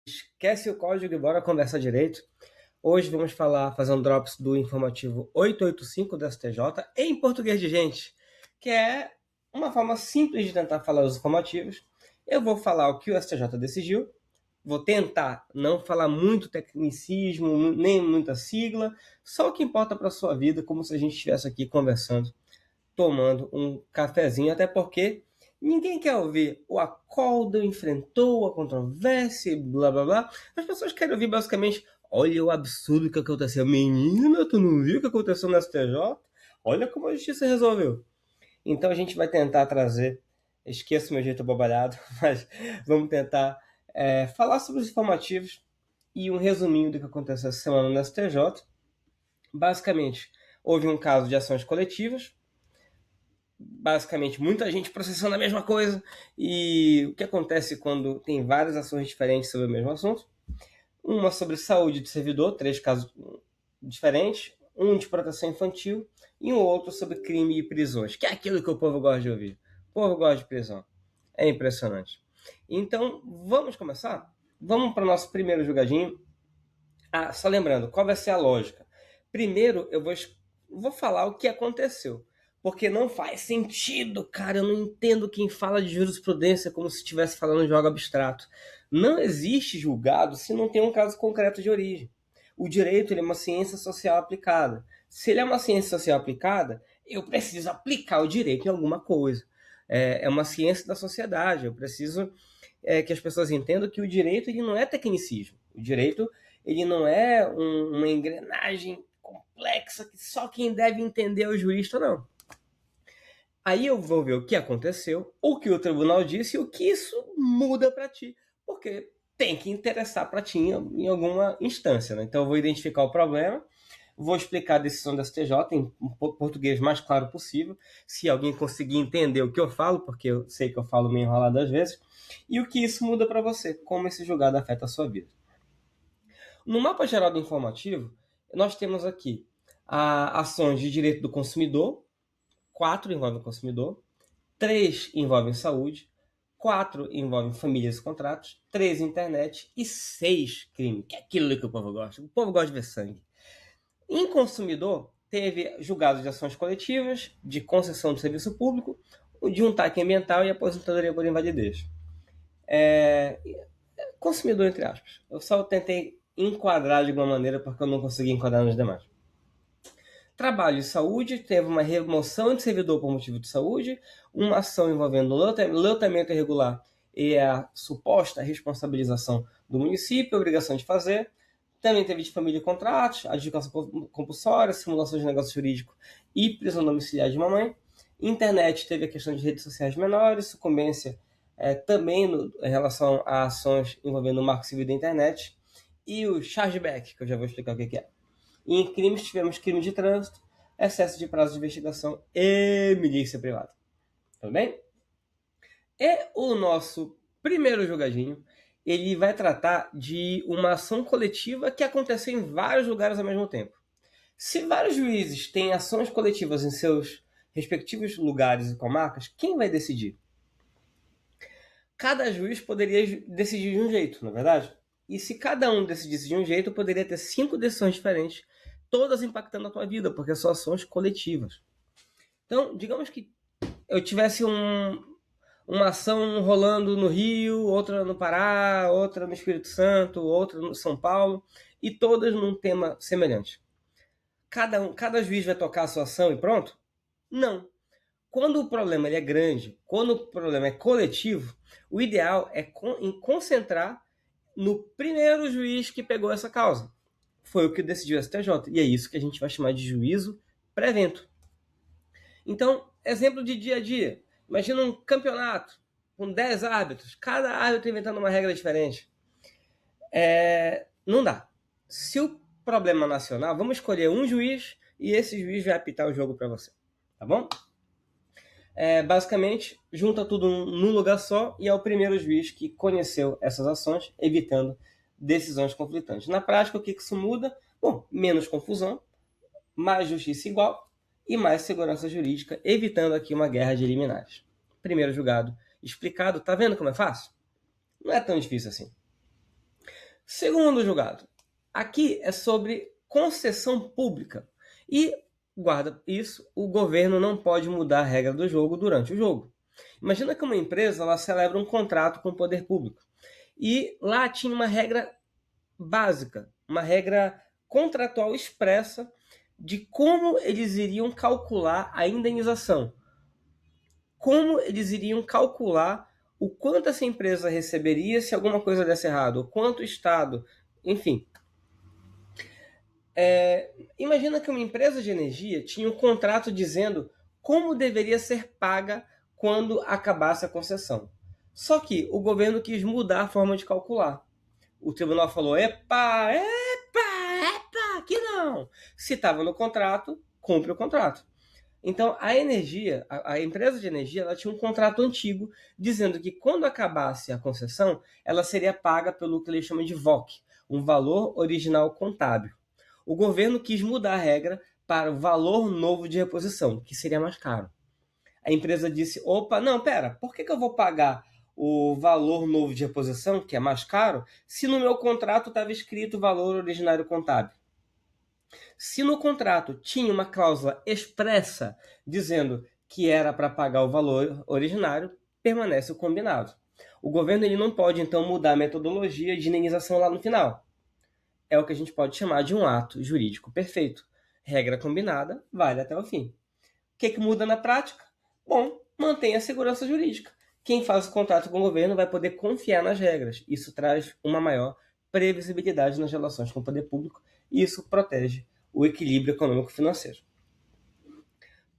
Esquece o código e bora conversar direito. Hoje vamos fazer um drops do informativo 885 do STJ em português de gente, que é uma forma simples de tentar falar os informativos. Eu vou falar o que o STJ decidiu, vou tentar não falar muito tecnicismo, nem muita sigla, só o que importa para a sua vida, como se a gente estivesse aqui conversando, tomando um cafezinho, até porque ninguém quer ouvir o Acórdão enfrentou a controvérsia e blá blá blá. As pessoas querem ouvir basicamente: olha o absurdo que aconteceu. Menina, tu não viu o que aconteceu no STJ? Olha como a justiça resolveu. Então a gente vai tentar trazer, esqueço meu jeito abobalhado, mas vamos tentar falar sobre os informativos e um resuminho do que aconteceu essa semana no STJ. Basicamente, houve um caso de ações coletivas, basicamente muita gente processando a mesma coisa, e o que acontece quando tem várias ações diferentes sobre o mesmo assunto. Uma sobre saúde do servidor, 3 casos diferentes, um de proteção infantil e um outro sobre crime e prisões, que é aquilo que o povo gosta de ouvir. O povo gosta de prisão. É impressionante. Então, vamos começar? Vamos para o nosso primeiro julgadinho. Só lembrando, qual vai ser a lógica? Primeiro, eu vou falar o que aconteceu. Porque não faz sentido, cara. Eu não entendo quem fala de jurisprudência como se estivesse falando de algo abstrato. Não existe julgado se não tem um caso concreto de origem. O direito ele é uma ciência social aplicada. Se ele é uma ciência social aplicada, eu preciso aplicar o direito em alguma coisa. É uma ciência da sociedade. Eu preciso que as pessoas entendam que o direito ele não é tecnicismo. O direito ele não é uma engrenagem complexa que só quem deve entender é o jurista, não. Aí eu vou ver o que aconteceu, o que o tribunal disse e o que isso muda para ti. Porque tem que interessar para ti em alguma instância, né? Então eu vou identificar o problema, vou explicar a decisão da STJ em português mais claro possível, se alguém conseguir entender o que eu falo, porque eu sei que eu falo meio enrolado às vezes, e o que isso muda para você, como esse julgado afeta a sua vida. No mapa geral do informativo, nós temos aqui ações de direito do consumidor, 4 envolvem o consumidor, 3 envolvem saúde, 4 envolvem famílias e contratos, 3 internet e 6 crime, que é aquilo que o povo gosta. O povo gosta de ver sangue. Em consumidor, teve julgados de ações coletivas, de concessão de serviço público, de um TAC ambiental e aposentadoria por invalidez. Consumidor, entre aspas. Eu só tentei enquadrar de alguma maneira porque eu não consegui enquadrar nos demais. Trabalho e saúde, teve uma remoção de servidor por motivo de saúde, uma ação envolvendo loteamento irregular e a suposta responsabilização do município, a obrigação de fazer. Também teve de família e contratos, adjudicação compulsória, simulação de negócio jurídico e prisão domiciliar de mamãe. Internet teve a questão de redes sociais menores, sucumbência também em relação a ações envolvendo o marco civil da internet. E o chargeback, que eu já vou explicar o que é. E em crimes tivemos crime de trânsito, excesso de prazo de investigação e milícia privada. Tudo bem? E o nosso primeiro julgadinho, ele vai tratar de uma ação coletiva que aconteceu em vários lugares ao mesmo tempo. Se vários juízes têm ações coletivas em seus respectivos lugares e comarcas, quem vai decidir? Cada juiz poderia decidir de um jeito, não é verdade? E se cada um decidisse de um jeito, poderia ter 5 decisões diferentes, todas impactando a tua vida, porque são ações coletivas. Então, digamos que eu tivesse uma ação rolando no Rio, outra no Pará, outra no Espírito Santo, outra no São Paulo, e todas num tema semelhante. Cada juiz vai tocar a sua ação e pronto? Não. Quando o problema ele é grande, quando o problema é coletivo, o ideal é concentrar no primeiro juiz que pegou essa causa. Foi o que decidiu o STJ. E é isso que a gente vai chamar de juízo pré-evento. Então, exemplo de dia a dia. Imagina um campeonato com 10 árbitros, cada árbitro inventando uma regra diferente. Não dá. Se o problema é nacional, vamos escolher um juiz e esse juiz vai apitar o jogo para você. Tá bom? Basicamente, junta tudo num lugar só e é o primeiro juiz que conheceu essas ações, evitando decisões conflitantes. Na prática, o que isso muda? Bom, menos confusão, mais justiça igual e mais segurança jurídica, evitando aqui uma guerra de liminares. Primeiro julgado explicado, tá vendo como é fácil? Não é tão difícil assim. Segundo julgado, aqui é sobre concessão pública. E, guarda isso, o governo não pode mudar a regra do jogo durante o jogo. Imagina que uma empresa ela celebra um contrato com o poder público. E lá tinha uma regra básica, uma regra contratual expressa de como eles iriam calcular a indenização. Como eles iriam calcular o quanto essa empresa receberia se alguma coisa desse errado, o quanto o Estado, enfim. Imagina que uma empresa de energia tinha um contrato dizendo como deveria ser paga quando acabasse a concessão. Só que o governo quis mudar a forma de calcular. O tribunal falou: epa, aqui não. Se estava no contrato, cumpre o contrato. Então, a empresa de energia, ela tinha um contrato antigo dizendo que quando acabasse a concessão, ela seria paga pelo que eles chamam de VOC, um valor original contábil. O governo quis mudar a regra para o valor novo de reposição, que seria mais caro. A empresa disse: opa, não, pera, por que eu vou pagar o valor novo de reposição, que é mais caro, se no meu contrato estava escrito valor originário contábil? Se no contrato tinha uma cláusula expressa dizendo que era para pagar o valor originário, permanece o combinado. O governo ele não pode, então, mudar a metodologia de indenização lá no final. É o que a gente pode chamar de um ato jurídico perfeito. Regra combinada, vale até o fim. O que muda na prática? Bom, mantém a segurança jurídica. Quem faz o contrato com o governo vai poder confiar nas regras. Isso traz uma maior previsibilidade nas relações com o poder público e isso protege o equilíbrio econômico-financeiro.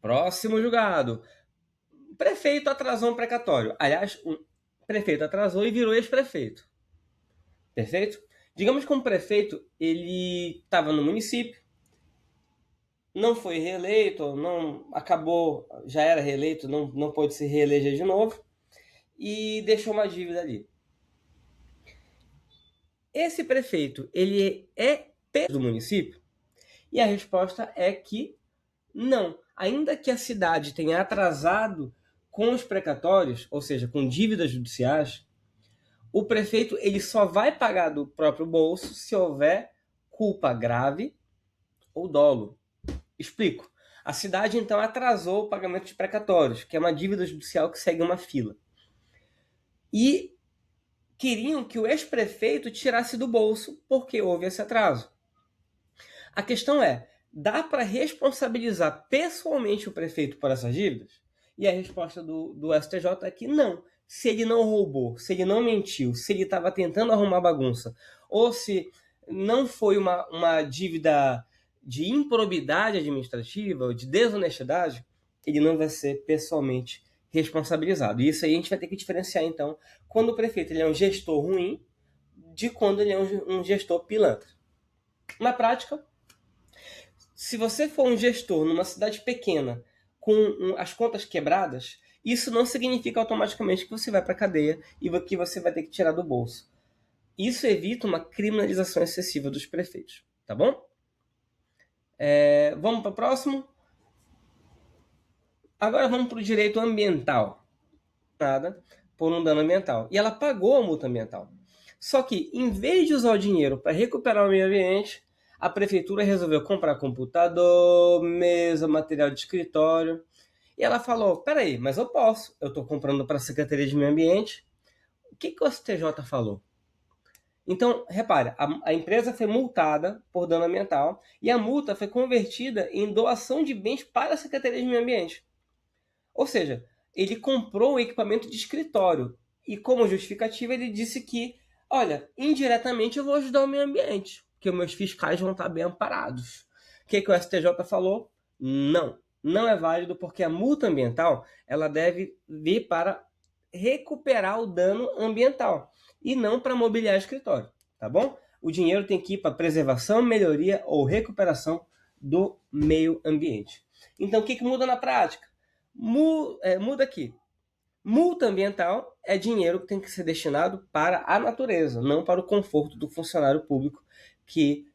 Próximo julgado. Prefeito atrasou um precatório. Aliás, o prefeito atrasou e virou ex-prefeito. Perfeito? Digamos que um prefeito ele estava no município, não foi reeleito, não acabou, já era reeleito, não pôde se reeleger de novo e deixou uma dívida ali. Esse prefeito, ele é do município? E a resposta é que não. Ainda que a cidade tenha atrasado com os precatórios, ou seja, com dívidas judiciais, o prefeito ele só vai pagar do próprio bolso se houver culpa grave ou dolo. Explico. A cidade, então, atrasou o pagamento de precatórios, que é uma dívida judicial que segue uma fila. E queriam que o ex-prefeito tirasse do bolso porque houve esse atraso. A questão é, dá para responsabilizar pessoalmente o prefeito por essas dívidas? E a resposta do STJ é que não. Se ele não roubou, se ele não mentiu, se ele estava tentando arrumar bagunça, ou se não foi uma dívida de improbidade administrativa ou de desonestidade, ele não vai ser pessoalmente responsabilizado. E isso aí a gente vai ter que diferenciar, então, quando o prefeito ele é um gestor ruim de quando ele é um gestor pilantra. Na prática, se você for um gestor numa cidade pequena com as contas quebradas, isso não significa automaticamente que você vai para a cadeia e que você vai ter que tirar do bolso. Isso evita uma criminalização excessiva dos prefeitos, tá bom? Vamos para o próximo? Agora vamos para o direito ambiental. Nada por um dano ambiental. E ela pagou a multa ambiental. Só que, em vez de usar o dinheiro para recuperar o meio ambiente, a prefeitura resolveu comprar computador, mesa, material de escritório. E ela falou, peraí, mas eu posso. Eu estou comprando para a Secretaria de Meio Ambiente. O que o STJ falou? Então, repare, a empresa foi multada por dano ambiental e a multa foi convertida em doação de bens para a Secretaria de Meio Ambiente. Ou seja, ele comprou um equipamento de escritório e, como justificativa, ele disse que, olha, indiretamente eu vou ajudar o meio ambiente, porque os meus fiscais vão estar bem amparados. O que o STJ falou? Não é válido, porque a multa ambiental ela deve vir para recuperar o dano ambiental e não para mobiliar escritório, tá bom? O dinheiro tem que ir para preservação, melhoria ou recuperação do meio ambiente. Então, o que muda na prática? Muda aqui. Multa ambiental é dinheiro que tem que ser destinado para a natureza, não para o conforto do funcionário público, que,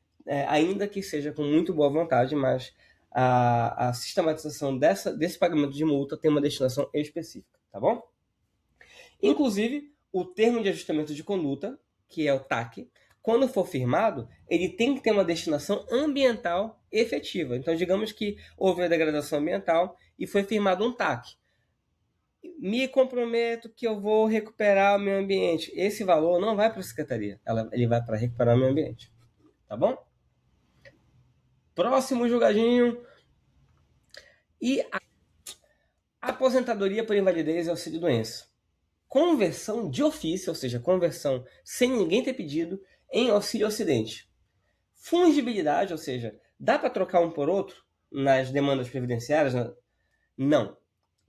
ainda que seja com muito boa vontade, mas a sistematização desse pagamento de multa tem uma destinação específica, tá bom? Inclusive, o termo de ajustamento de conduta, que é o TAC, quando for firmado, ele tem que ter uma destinação ambiental efetiva. Então, digamos que houve a degradação ambiental e foi firmado um TAC. Me comprometo que eu vou recuperar o meio ambiente. Esse valor não vai para a secretaria, ele vai para recuperar o meio ambiente. Tá bom? Próximo julgadinho. E a aposentadoria por invalidez e auxílio-doença. Conversão de ofício, ou seja, conversão sem ninguém ter pedido, em auxílio-acidente. Fungibilidade, ou seja, dá para trocar um por outro nas demandas previdenciárias? Não.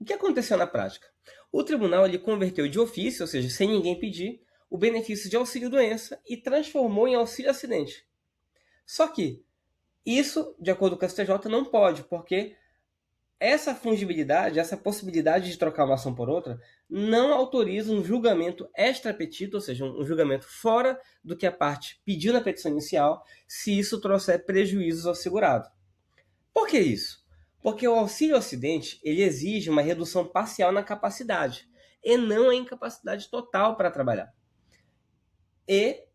O que aconteceu na prática? O tribunal ele converteu de ofício, ou seja, sem ninguém pedir, o benefício de auxílio-doença e transformou em auxílio-acidente. Só que isso, de acordo com o STJ, não pode, porque essa fungibilidade, essa possibilidade de trocar uma ação por outra, não autoriza um julgamento extra-petito, ou seja, um julgamento fora do que a parte pediu na petição inicial, se isso trouxer prejuízos ao segurado. Por que isso? Porque o auxílio-acidente ele exige uma redução parcial na capacidade, e não a incapacidade total para trabalhar. E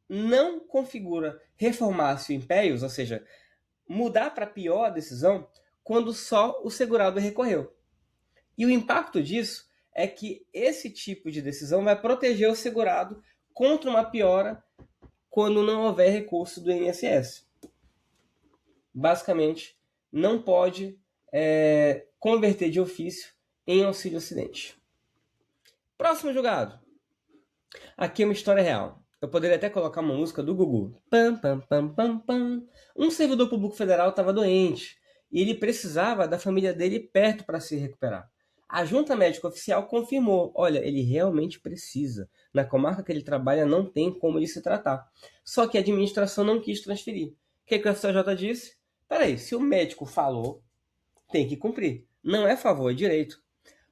não configura reformácio impérios, ou seja, mudar para pior a decisão, quando só o segurado recorreu. E o impacto disso é que esse tipo de decisão vai proteger o segurado contra uma piora quando não houver recurso do INSS. Basicamente, não pode converter de ofício em auxílio-acidente. Próximo julgado. Aqui é uma história real. Eu poderia até colocar uma música do Gugu. Pam, pam, pam, pam, pam. Um servidor público federal estava doente e ele precisava da família dele perto para se recuperar. A junta médica oficial confirmou, olha, ele realmente precisa. Na comarca que ele trabalha não tem como ele se tratar. Só que a administração não quis transferir. O que o STJ disse? Peraí, se o médico falou, tem que cumprir. Não é favor, é direito.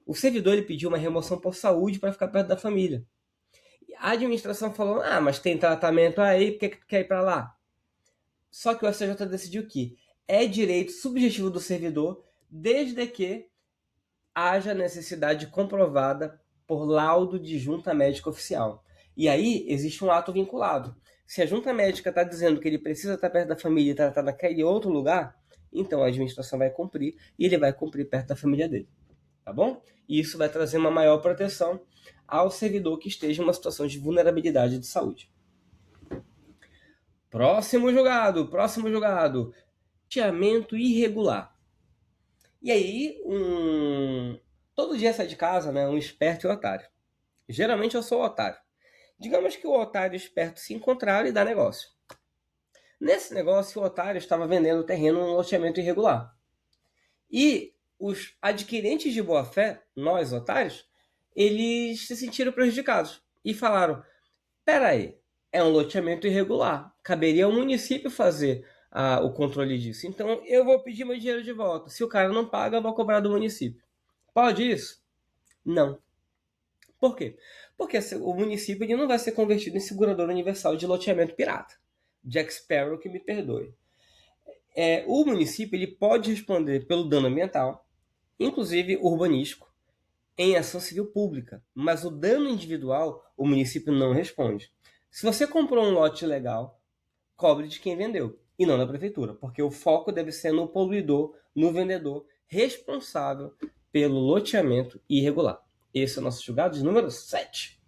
O servidor ele pediu uma remoção por saúde para ficar perto da família. A administração falou, mas tem tratamento aí, por que tu quer ir para lá? Só que o STJ decidiu que é direito subjetivo do servidor, desde que haja necessidade comprovada por laudo de junta médica oficial. E aí existe um ato vinculado. Se a junta médica está dizendo que ele precisa estar perto da família e tratar naquele outro lugar, então a administração vai cumprir e ele vai cumprir perto da família dele. Tá bom? E isso vai trazer uma maior proteção ao servidor que esteja em uma situação de vulnerabilidade de saúde. Próximo julgado. Loteamento irregular. E aí, todo dia sai de casa, né, um esperto e um otário. Geralmente eu sou o otário. Digamos que o otário e o esperto se encontraram e dá negócio. Nesse negócio, o otário estava vendendo o terreno num loteamento irregular. E os adquirentes de boa-fé, nós otários, eles se sentiram prejudicados e falaram, peraí, é um loteamento irregular, caberia ao município fazer o controle disso, então eu vou pedir meu dinheiro de volta, se o cara não paga, eu vou cobrar do município. Pode isso? Não. Por quê? Porque o município ele não vai ser convertido em segurador universal de loteamento pirata. Jack Sparrow que me perdoe. O município ele pode responder pelo dano ambiental, inclusive urbanístico, em ação civil pública, mas o dano individual o município não responde. Se você comprou um lote ilegal, cobre de quem vendeu e não da prefeitura, porque o foco deve ser no poluidor, no vendedor responsável pelo loteamento irregular. Esse é o nosso julgado de número 7.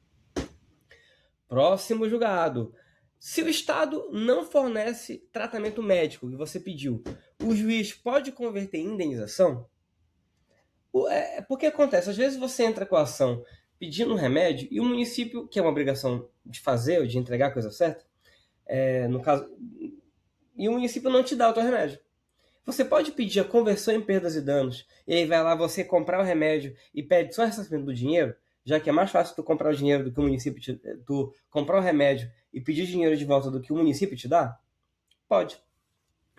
Próximo julgado. Se o Estado não fornece tratamento médico que você pediu, o juiz pode converter em indenização? Porque acontece, às vezes você entra com a ação pedindo um remédio e o município, que é uma obrigação de fazer ou de entregar a coisa certa, no caso, e o município não te dá o teu remédio. Você pode pedir a conversão em perdas e danos, e aí vai lá você comprar o remédio e pede só o ressarcimento do dinheiro, já que é mais fácil tu comprar o dinheiro do que o município tu comprar o remédio e pedir dinheiro de volta do que o município te dá? Pode.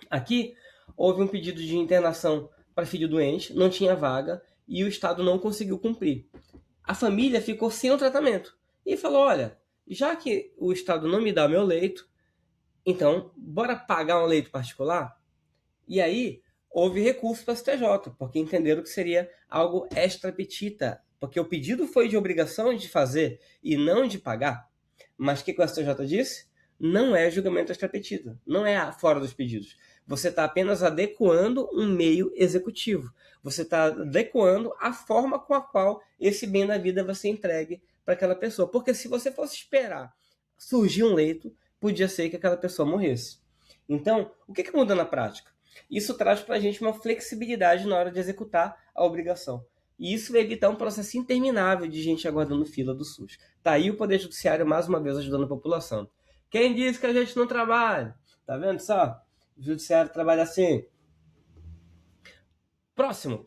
Aqui houve um pedido de internação para filho doente, não tinha vaga e o Estado não conseguiu cumprir. A família ficou sem o tratamento e falou, olha, já que o Estado não me dá meu leito, então bora pagar um leito particular? E aí houve recurso para o STJ, porque entenderam que seria algo extra petita, porque o pedido foi de obrigação de fazer e não de pagar. Mas o que o STJ disse? não é julgamento extra-petita, não é fora dos pedidos. Você está apenas adequando um meio executivo. Você está adequando a forma com a qual esse bem da vida vai ser entregue para aquela pessoa. Porque se você fosse esperar surgir um leito, podia ser que aquela pessoa morresse. Então, o que muda na prática? Isso traz para a gente uma flexibilidade na hora de executar a obrigação. E isso vai evitar um processo interminável de gente aguardando fila do SUS. Tá aí o Poder Judiciário, mais uma vez, ajudando a população. Quem disse que a gente não trabalha? Tá vendo só? O Judiciário trabalha assim. Próximo.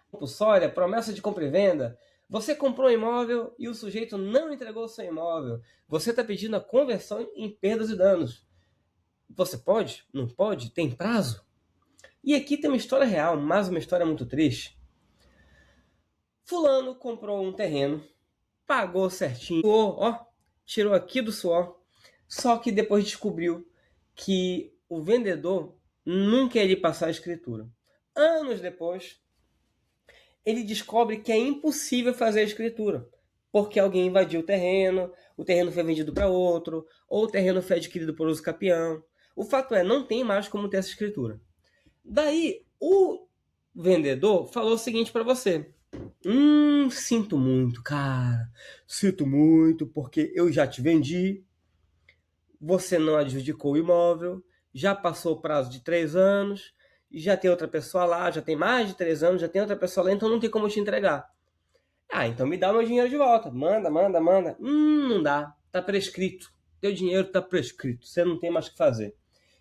Compulsória, promessa de compra e venda. Você comprou um imóvel e o sujeito não entregou o seu imóvel. Você está pedindo a conversão em perdas e danos. Você pode? Não pode? Tem prazo? E aqui tem uma história real, mas uma história muito triste. Fulano comprou um terreno, pagou certinho, tirou aqui do suor, só que depois descobriu que o vendedor nunca ia lhe passar a escritura. Anos depois, ele descobre que é impossível fazer a escritura, porque alguém invadiu o terreno foi vendido para outro, ou o terreno foi adquirido por uso capião. O fato é, não tem mais como ter essa escritura. Daí, o vendedor falou o seguinte para você: sinto muito, cara. Sinto muito, porque eu já te vendi. Você não adjudicou o imóvel. Já passou o prazo de 3 anos. Já tem outra pessoa lá. Já tem mais de 3 anos. Já tem outra pessoa lá. Então não tem como te entregar. Então me dá o meu dinheiro de volta. Manda. Não dá. Tá prescrito. Teu dinheiro tá prescrito. Você não tem mais o que fazer.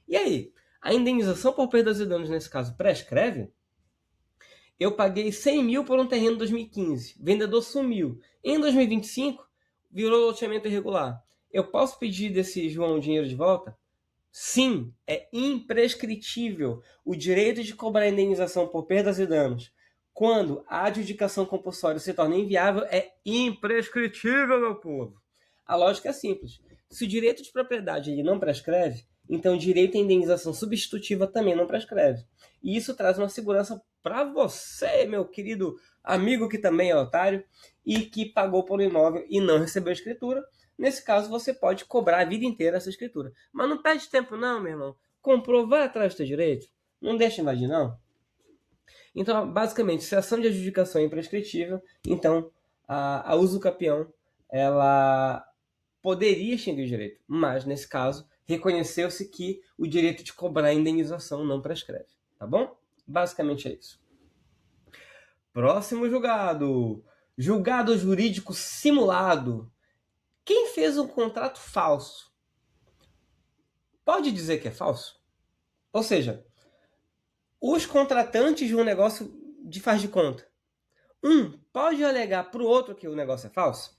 E aí? A indenização por perdas e danos, nesse caso, prescreve? Eu paguei 100 mil por um terreno em 2015. Vendedor sumiu. Em 2025, virou loteamento irregular. Eu posso pedir desse João o dinheiro de volta? Sim, é imprescritível o direito de cobrar indenização por perdas e danos. Quando a adjudicação compulsória se torna inviável, é imprescritível, meu povo. A lógica é simples. Se o direito de propriedade ele não prescreve, então o direito à indenização substitutiva também não prescreve. E isso traz uma segurança para você, meu querido amigo que também é otário e que pagou por um imóvel e não recebeu a escritura. Nesse caso, você pode cobrar a vida inteira essa escritura. Mas não perde tempo não, meu irmão. Comprou, vai atrás do teu direito. Não deixa invadir, não. Então, basicamente, se a ação de adjudicação é imprescritível, então a uso capião, ela poderia extinguir o direito. Mas, nesse caso, reconheceu-se que o direito de cobrar a indenização não prescreve. Tá bom? Basicamente é isso. Próximo julgado. Julgado jurídico simulado. Quem fez um contrato falso pode dizer que é falso? Ou seja, os contratantes de um negócio de faz de conta, pode alegar para o outro que o negócio é falso?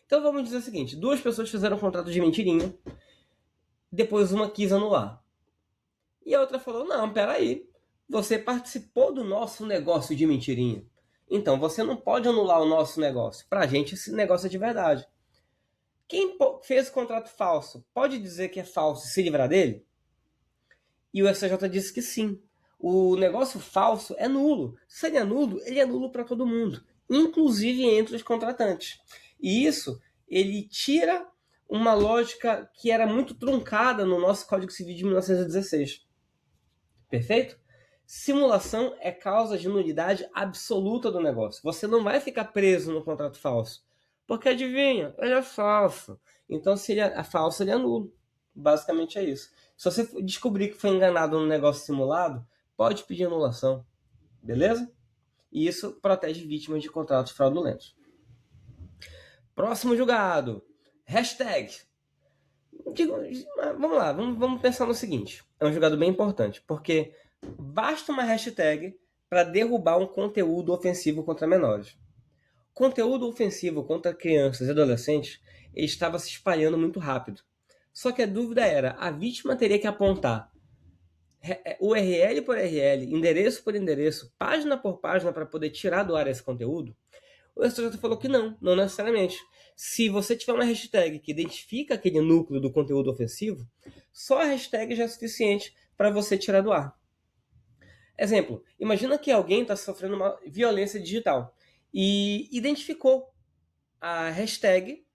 Então vamos dizer o seguinte: 2 pessoas fizeram um contrato de mentirinha, depois uma quis anular. E a outra falou: não, peraí, você participou do nosso negócio de mentirinha. Então você não pode anular o nosso negócio. Pra gente esse negócio é de verdade. Quem fez o contrato falso pode dizer que é falso e se livrar dele? E o STJ disse que sim. O negócio falso é nulo. Se ele é nulo para todo mundo, inclusive entre os contratantes. E isso, ele tira uma lógica que era muito truncada no nosso Código Civil de 1916. Perfeito? Simulação é causa de nulidade absoluta do negócio. Você não vai ficar preso no contrato falso. Porque adivinha, ele é falso. Então, se ele é falso, ele é nulo. Basicamente é isso. Se você descobrir que foi enganado no negócio simulado, pode pedir anulação. Beleza? E isso protege vítimas de contratos fraudulentos. Próximo julgado. Hashtag. Vamos lá, vamos pensar no seguinte. É um julgado bem importante, porque basta uma hashtag para derrubar um conteúdo ofensivo contra menores. Conteúdo ofensivo contra crianças e adolescentes estava se espalhando muito rápido. Só que a dúvida era, a vítima teria que apontar URL por URL, endereço por endereço, página por página para poder tirar do ar esse conteúdo? O STJ falou que não necessariamente. Se você tiver uma hashtag que identifica aquele núcleo do conteúdo ofensivo, só a hashtag já é suficiente para você tirar do ar. Exemplo, imagina que alguém está sofrendo uma violência digital e identificou a hashtag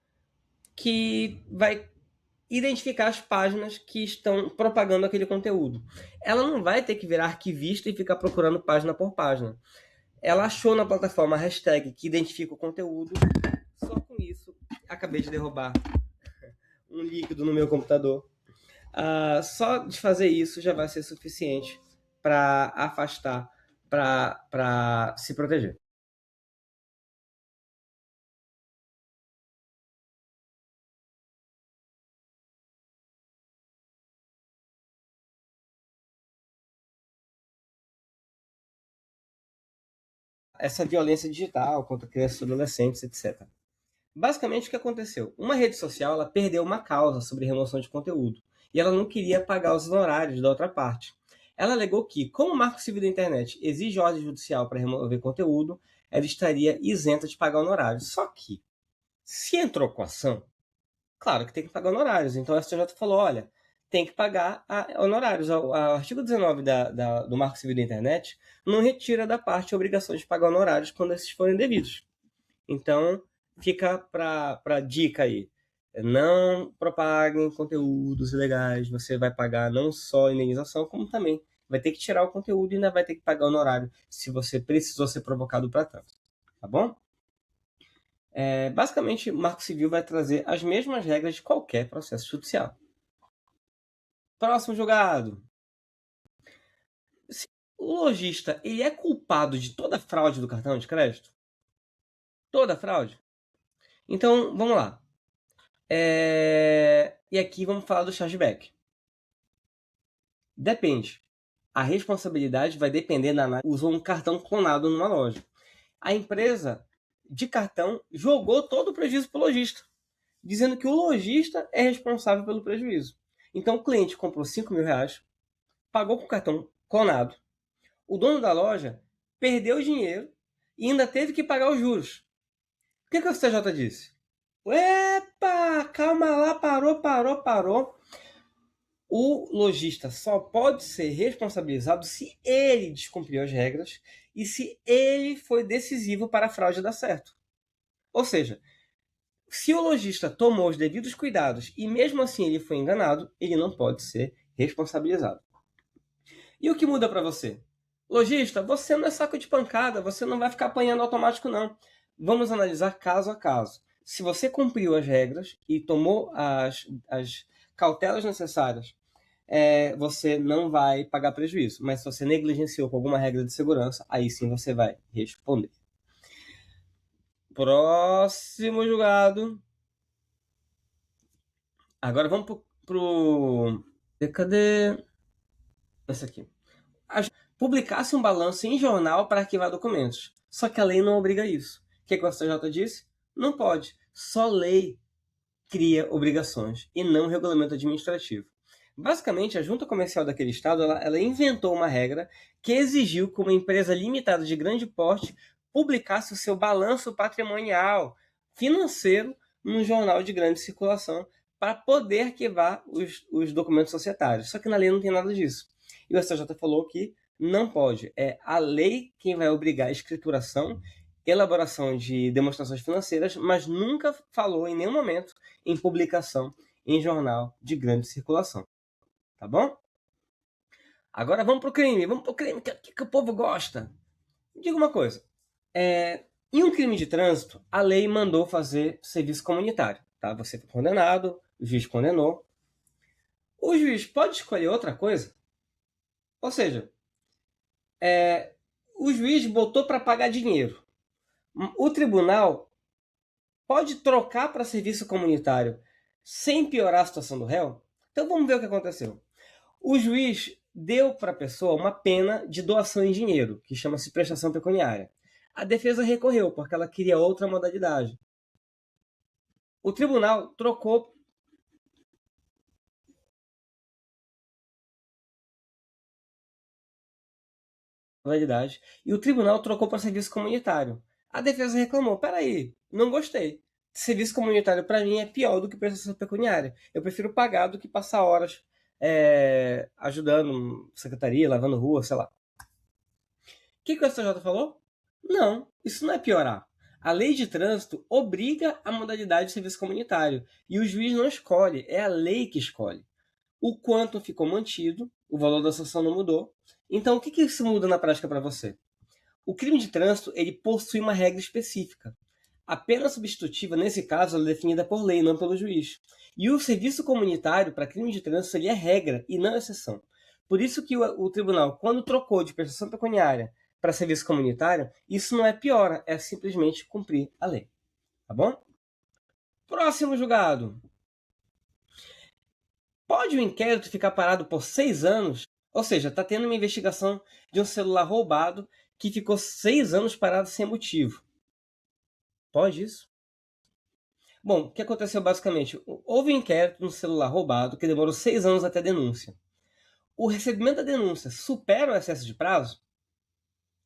que vai identificar as páginas que estão propagando aquele conteúdo. Ela não vai ter que virar arquivista e ficar procurando página por página. Ela achou na plataforma a hashtag que identifica o conteúdo. Só com isso, acabei de derrubar um líquido no meu computador. Só de fazer isso já vai ser suficiente para afastar, para se proteger. Essa violência digital contra crianças e adolescentes, etc. Basicamente, o que aconteceu? Uma rede social ela perdeu uma causa sobre remoção de conteúdo e ela não queria pagar os honorários da outra parte. Ela alegou que, como o Marco Civil da Internet exige ordem judicial para remover conteúdo, ela estaria isenta de pagar honorários. Só que, se entrou com a ação, claro que tem que pagar honorários. Então, a STJ falou, olha, tem que pagar honorários. O artigo 19 do Marco Civil da Internet não retira da parte a obrigação de pagar honorários quando esses forem devidos. Então, fica para dica aí. Não propaguem conteúdos ilegais. Você vai pagar não só indenização, como também vai ter que tirar o conteúdo e ainda vai ter que pagar honorário se você precisou ser provocado para tanto. Tá bom? Basicamente, o Marco Civil vai trazer as mesmas regras de qualquer processo judicial. Próximo julgado. Se o lojista ele é culpado de toda a fraude do cartão de crédito? Toda a fraude? Então, vamos lá. E aqui vamos falar do chargeback. Depende. A responsabilidade vai depender da análise. Usou um cartão clonado numa loja. A empresa de cartão jogou todo o prejuízo para o lojista, dizendo que o lojista é responsável pelo prejuízo. Então o cliente comprou 5 mil reais, pagou com o cartão clonado. O dono da loja perdeu o dinheiro e ainda teve que pagar os juros. O que o CJ disse? Epa, calma lá, parou. O lojista só pode ser responsabilizado se ele descumpriu as regras e se ele foi decisivo para a fraude dar certo. Ou seja, se o lojista tomou os devidos cuidados e mesmo assim ele foi enganado, ele não pode ser responsabilizado. E o que muda para você? Lojista, você não é saco de pancada, você não vai ficar apanhando automático não. Vamos analisar caso a caso. Se você cumpriu as regras e tomou as cautelas necessárias, você não vai pagar prejuízo. Mas se você negligenciou com alguma regra de segurança, aí sim você vai responder. Próximo julgado. Agora vamos pro... Cadê? Esse aqui. Publicasse um balanço em jornal para arquivar documentos. Só que a lei não obriga isso. O que a STJ disse? Não pode. Só lei cria obrigações e não regulamento administrativo. Basicamente, a junta comercial daquele estado ela inventou uma regra que exigiu que uma empresa limitada de grande porte publicasse o seu balanço patrimonial financeiro num jornal de grande circulação para poder arquivar os documentos societários. Só que na lei não tem nada disso. E o STJ falou que não pode. É a lei quem vai obrigar a escrituração, elaboração de demonstrações financeiras, mas nunca falou em nenhum momento em publicação em jornal de grande circulação. Tá bom? Agora vamos pro crime. Vamos pro crime que o povo gosta. Diga uma coisa. Em um crime de trânsito, a lei mandou fazer serviço comunitário. Tá? Você foi condenado, o juiz condenou. O juiz pode escolher outra coisa? Ou seja, o juiz botou para pagar dinheiro. O tribunal pode trocar para serviço comunitário sem piorar a situação do réu? Então vamos ver o que aconteceu. O juiz deu para a pessoa uma pena de doação em dinheiro, que chama-se prestação pecuniária. A defesa recorreu, porque ela queria outra modalidade. O tribunal trocou modalidade e o tribunal trocou para serviço comunitário. A defesa reclamou, peraí, não gostei. Serviço comunitário para mim é pior do que prestação pecuniária. Eu prefiro pagar do que passar horas ajudando secretaria, lavando rua, sei lá. O que o STJ falou? Não, isso não é piorar. A lei de trânsito obriga a modalidade de serviço comunitário e o juiz não escolhe, é a lei que escolhe. O quanto ficou mantido, o valor da sanção não mudou. Então, o que isso muda na prática para você? O crime de trânsito ele possui uma regra específica. A pena substitutiva, nesse caso, ela é definida por lei, não pelo juiz. E o serviço comunitário para crime de trânsito ele é regra e não exceção. Por isso que o tribunal, quando trocou de prestação pecuniária para serviço comunitário, isso não é piora, é simplesmente cumprir a lei. Tá bom? Próximo julgado. Pode o inquérito ficar parado por 6 anos? Ou seja, está tendo uma investigação de um celular roubado que ficou 6 anos parado sem motivo. Pode isso? Bom, o que aconteceu basicamente? Houve um inquérito no celular roubado que demorou 6 anos até a denúncia. O recebimento da denúncia supera o excesso de prazo?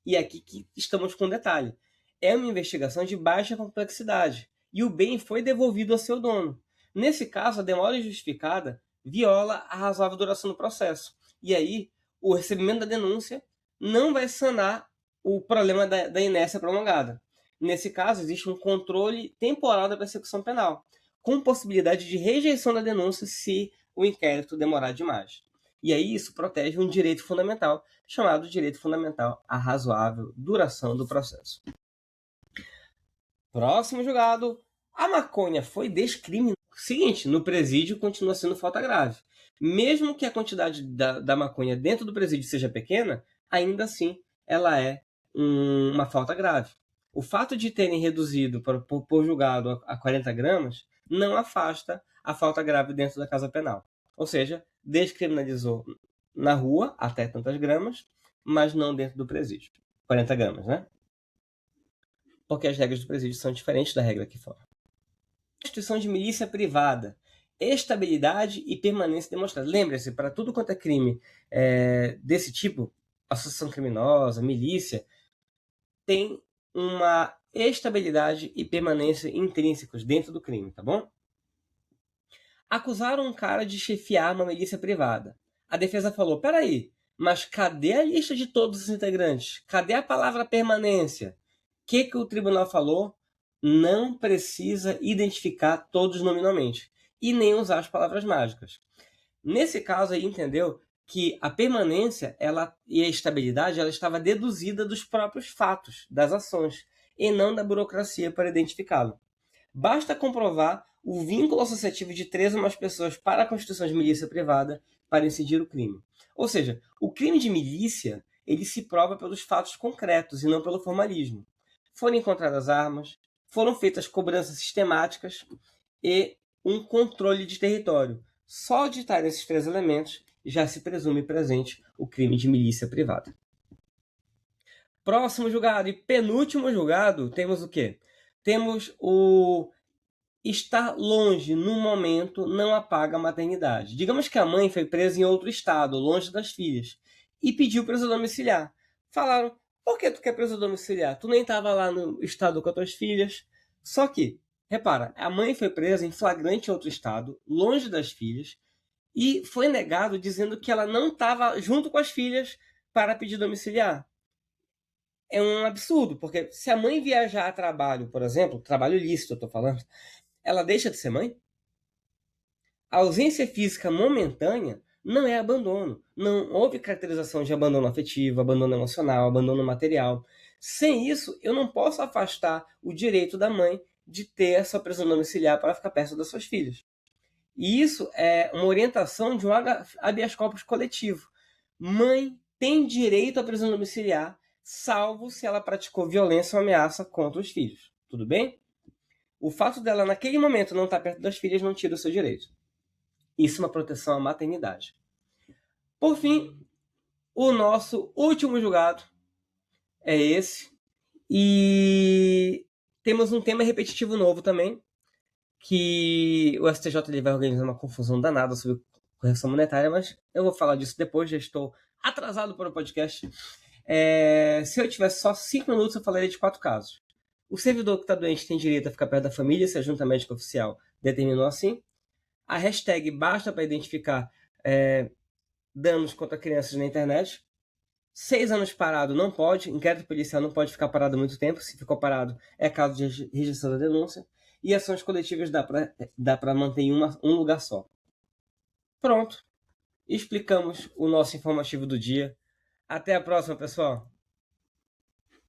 E aqui que estamos com um detalhe. É uma investigação de baixa complexidade e o bem foi devolvido ao seu dono. Nesse caso, a demora injustificada viola a razoável duração do processo. E aí, o recebimento da denúncia não vai sanar o problema da inércia prolongada. Nesse caso, existe um controle temporal da persecução penal, com possibilidade de rejeição da denúncia se o inquérito demorar demais. E aí isso protege um direito fundamental, chamado direito fundamental à razoável duração do processo. Próximo julgado. A maconha foi descriminada. Seguinte, no presídio continua sendo falta grave. Mesmo que a quantidade da maconha dentro do presídio seja pequena, ainda assim ela é uma falta grave. O fato de terem reduzido por julgado a 40 gramas não afasta a falta grave dentro da casa penal. Ou seja, descriminalizou na rua até tantas gramas, mas não dentro do presídio. 40 gramas, né? Porque as regras do presídio são diferentes da regra aqui fora. Constituição de milícia privada. Estabilidade e permanência demonstrada. Lembre-se, para tudo quanto é crime desse tipo, associação criminosa, milícia, tem uma estabilidade e permanência intrínsecos dentro do crime, tá bom? Acusaram um cara de chefiar uma milícia privada. A defesa falou, peraí, mas cadê a lista de todos os integrantes? Cadê a palavra permanência? O que o tribunal falou? Não precisa identificar todos nominalmente e nem usar as palavras mágicas. Nesse caso aí, entendeu que a permanência e a estabilidade ela estava deduzida dos próprios fatos, das ações, e não da burocracia para identificá-lo. Basta comprovar o vínculo associativo de 3 ou mais pessoas para a constituição de milícia privada para incidir o crime. Ou seja, o crime de milícia ele se prova pelos fatos concretos e não pelo formalismo. Foram encontradas armas, foram feitas cobranças sistemáticas e um controle de território. Só de estar esses 3 elementos já se presume presente o crime de milícia privada. Próximo julgado e penúltimo julgado, temos o quê? Temos o estar longe no momento não apaga a maternidade. Digamos que a mãe foi presa em outro estado, longe das filhas, e pediu prisão domiciliar. Falaram, por que tu quer prisão domiciliar? Tu nem estava lá no estado com as tuas filhas. Só que, repara, a mãe foi presa em flagrante em outro estado, longe das filhas, e foi negado dizendo que ela não estava junto com as filhas para pedir domiciliar. É um absurdo, porque se a mãe viajar a trabalho, por exemplo, trabalho ilícito eu estou falando, ela deixa de ser mãe? A ausência física momentânea não é abandono. Não houve caracterização de abandono afetivo, abandono emocional, abandono material. Sem isso, eu não posso afastar o direito da mãe de ter essa prisão domiciliar para ficar perto das suas filhas. E isso é uma orientação de um habeas corpus coletivo. Mãe tem direito à prisão domiciliar, salvo se ela praticou violência ou ameaça contra os filhos. Tudo bem? O fato dela, naquele momento, não estar perto das filhas não tira o seu direito. Isso é uma proteção à maternidade. Por fim, o nosso último julgado é esse. E temos um tema repetitivo novo também, que o STJ vai organizar uma confusão danada sobre correção monetária, mas eu vou falar disso depois, já estou atrasado para o podcast. Se eu tivesse só 5 minutos, eu falaria de 4 casos. O servidor que está doente tem direito a ficar perto da família se a junta médica oficial determinou assim. A hashtag basta para identificar danos contra crianças na internet. 6 anos parado não pode, inquérito policial não pode ficar parado muito tempo, se ficou parado é caso de rejeição da denúncia, e ações coletivas dá para manter em um lugar só. Pronto, explicamos o nosso informativo do dia. Até a próxima, pessoal!